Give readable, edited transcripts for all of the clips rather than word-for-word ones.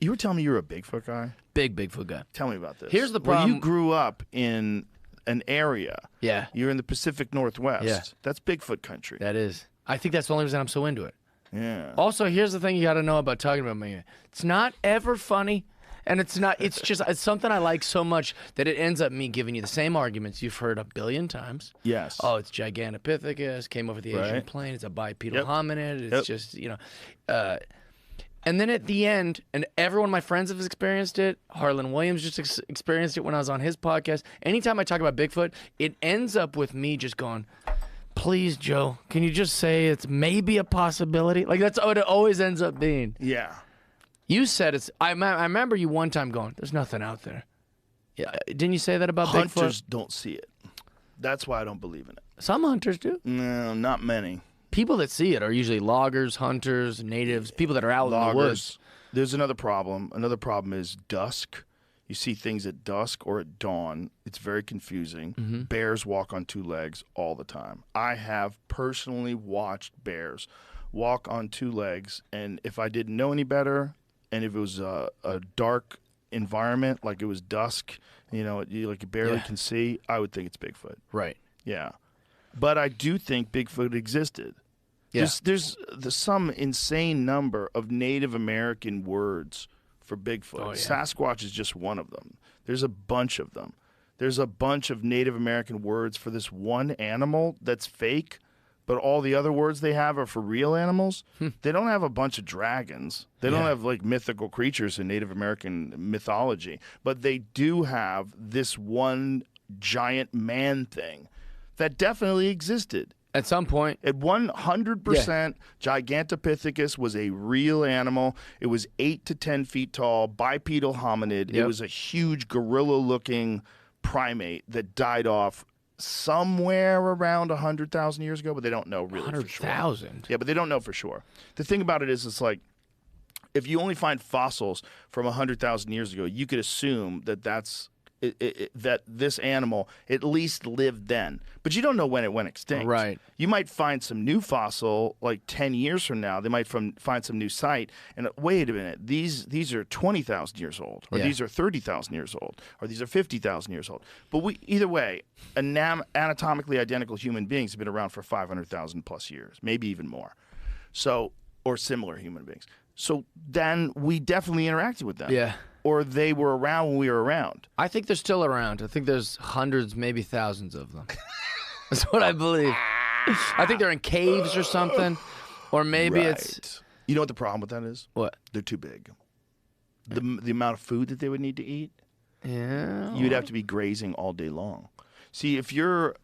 You were telling me you were a Bigfoot guy? Big Bigfoot guy. Tell me about this. Here's the problem. Well, you grew up in an area. Yeah. You're in the Pacific Northwest. Yeah. That's Bigfoot country. That is. I think that's the only reason I'm so into it. Yeah. Also, here's the thing you got to know about talking about me. It's not ever funny, and it's something I like so much that it ends up me giving you the same arguments you've heard a billion times. Yes. Oh, it's Gigantopithecus, came over the Asian plain, it's a bipedal hominid, it's just, and then at the end, and everyone my friends have experienced it, Harlan Williams just experienced it when I was on his podcast. Anytime I talk about Bigfoot, it ends up with me just going, please, Joe, can you just say it's maybe a possibility? Like, that's what it always ends up being. Yeah. You said it's, I remember you one time going, there's nothing out there. Yeah, didn't you say that about Bigfoot? Hunters don't see it. That's why I don't believe in it. Some hunters do. No, not many. People that see it are usually loggers, hunters, natives, people that are out in the woods. There's another problem. Another problem is dusk. You see things at dusk or at dawn. It's very confusing. Bears walk on two legs all the time. I have personally watched bears walk on two legs, and if I didn't know any better, and if it was a dark environment, like it was dusk, you barely can see, I would think it's Bigfoot. Right. Yeah. But I do think Bigfoot existed. Yeah. There's some insane number of Native American words for Bigfoot. Oh, yeah. Sasquatch is just one of them. There's a bunch of them. There's a bunch of Native American words for this one animal that's fake, but all the other words they have are for real animals. They don't have a bunch of dragons. They don't have like mythical creatures in Native American mythology, but they do have this one giant man thing that definitely existed. At some point. At 100%, Gigantopithecus was a real animal. It was 8 to 10 feet tall, bipedal hominid. It was a huge gorilla-looking primate that died off somewhere around 100,000 years ago, but they don't know really for sure. 100,000? Yeah, but they don't know for sure. The thing about it is it's like, if you only find fossils from 100,000 years ago, you could assume that that this animal at least lived then. But you don't know when it went extinct. Right. You might find some new fossil like 10 years from now. They might find some new site. And wait a minute, these are 20,000 years old, or these are 30,000 years old, or these are 50,000 years old. But either way, anatomically identical human beings have been around for 500,000 plus years, maybe even more. So, or similar human beings. So then we definitely interacted with them. Yeah. Or they were around when we were around. I think they're still around. I think there's hundreds, maybe thousands of them. That's what I believe. I think they're in caves or something. Or maybe it's... You know what the problem with that is? What? They're too big. The amount of food that they would need to eat, you'd have to be grazing all day long. See, if you're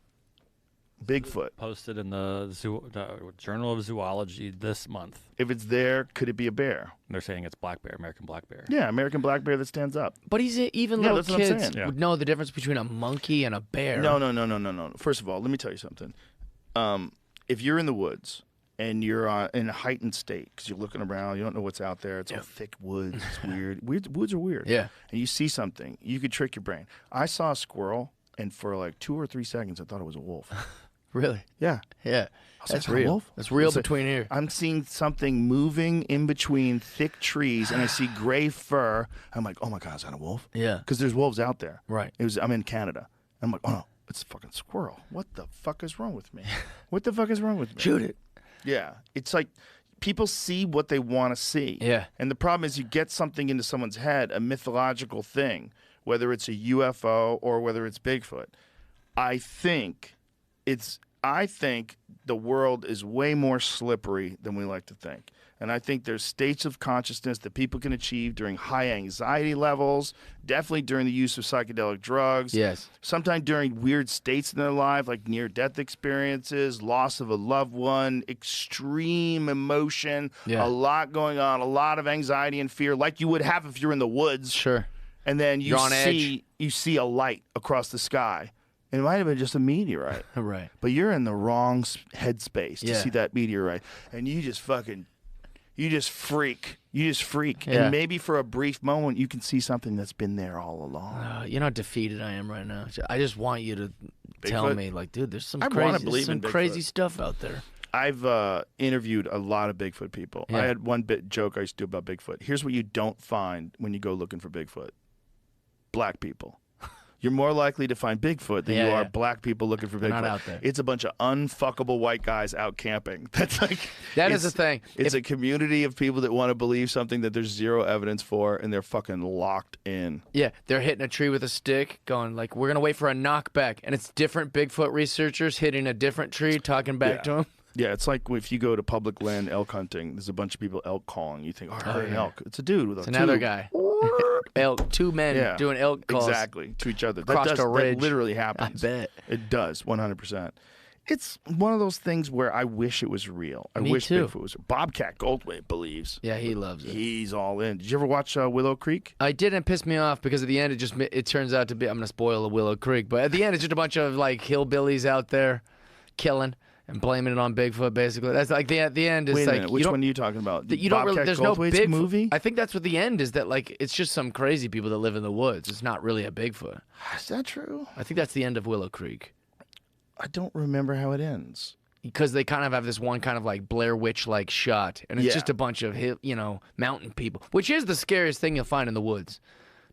Bigfoot... Posted in the Journal of Zoology this month. If it's there, could it be a bear? They're saying it's black bear, American black bear. Yeah, American black bear that stands up. But even little kids would know the difference between a monkey and a bear. No. First of all, let me tell you something. If you're in the woods and you're in a heightened state because you're looking around, you don't know what's out there. It's all thick woods. It's weird. Woods are weird. Yeah. And you see something, you could trick your brain. I saw a squirrel, and for like 2 or 3 seconds, I thought it was a wolf. Really? Yeah. Yeah. That's real. Wolf? That's real between here. I'm seeing something moving in between thick trees, and I see gray fur. I'm like, oh my God, is that a wolf? Yeah. Because there's wolves out there. Right. I'm in Canada. I'm like, oh no, it's a fucking squirrel. What the fuck is wrong with me? What the fuck is wrong with me? Shoot it. Yeah. It's like people see what they want to see. Yeah. And the problem is you get something into someone's head, a mythological thing, whether it's a UFO or whether it's Bigfoot. I think the world is way more slippery than we like to think. And I think there's states of consciousness that people can achieve during high anxiety levels, definitely during the use of psychedelic drugs. Yes. Sometimes during weird states in their life, like near-death experiences, loss of a loved one, extreme emotion, a lot going on, a lot of anxiety and fear, like you would have if you're in the woods. Sure. And then you see a light across the sky. It might have been just a meteorite. Right. But you're in the wrong headspace to see that meteorite. And you just freak. Yeah. And maybe for a brief moment, you can see something that's been there all along. You know how defeated I am right now. I just want you to tell me, like, dude, there's some crazy stuff out there. I've interviewed a lot of Bigfoot people. Yeah. I had one joke I used to do about Bigfoot. Here's what you don't find when you go looking for Bigfoot. Black people. You're more likely to find Bigfoot than you are black people looking for Bigfoot. Not out there. It's a bunch of unfuckable white guys out camping. That's like that is the thing. It's a community of people that want to believe something that there's zero evidence for, and they're fucking locked in. Yeah, they're hitting a tree with a stick, going like, "We're gonna wait for a knockback," and it's different Bigfoot researchers hitting a different tree, talking back to them. Yeah, it's like if you go to public land elk hunting, there's a bunch of people elk calling. You think, I heard an elk. It's a dude with a another tube. guy. Elk, two men doing elk calls. Exactly, to each other. Across a ridge. That literally happens. I bet. It does, 100%. It's one of those things where I wish it was real. I Me wish too. Bigfoot was real. Bobcat Goldthwait believes. Yeah, he loves it. He's all in. Did you ever watch Willow Creek? I didn't piss me off because at the end it turns out to be, I'm gonna spoil the Willow Creek, but at the end it's just a bunch of like hillbillies out there killing and blaming it on Bigfoot. Basically, that's like the end is Wait a like minute. Which one are you talking about? You don't really. There's no Goldthwait's Bigfoot movie. I think that's what the end is. That like it's just some crazy people that live in the woods. It's not really a Bigfoot. Is that true? I think that's the end of Willow Creek. I don't remember how it ends. Because they kind of have this one kind of like Blair Witch like shot, and it's just a bunch of mountain people, which is the scariest thing you'll find in the woods.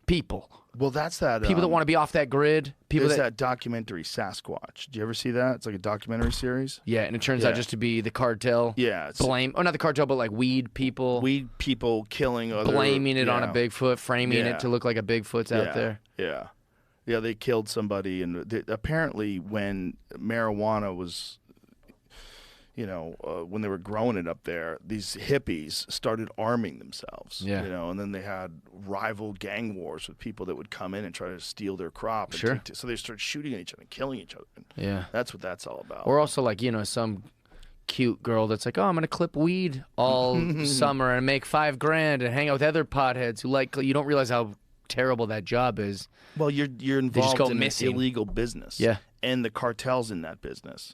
People. Well, that's that. People that want to be off that grid. People that documentary Sasquatch. Did you ever see that? It's like a documentary series. Yeah, and it turns out just to be the cartel. Yeah. Not the cartel, but like weed people. Weed people killing other. Blaming it on a Bigfoot, framing it to look like a Bigfoot's out there. Yeah. Yeah, they killed somebody, and apparently when marijuana was, when they were growing it up there, these hippies started arming themselves. Yeah. And then they had rival gang wars with people that would come in and try to steal their crop. And Sure. so they started shooting at each other and killing each other. Yeah. That's what that's all about. Or also like, some cute girl that's like, oh, I'm going to clip weed all summer and make $5,000 and hang out with other potheads who you don't realize how terrible that job is. Well, you're involved go in missing. an illegal business. Yeah. And the cartel's in that business.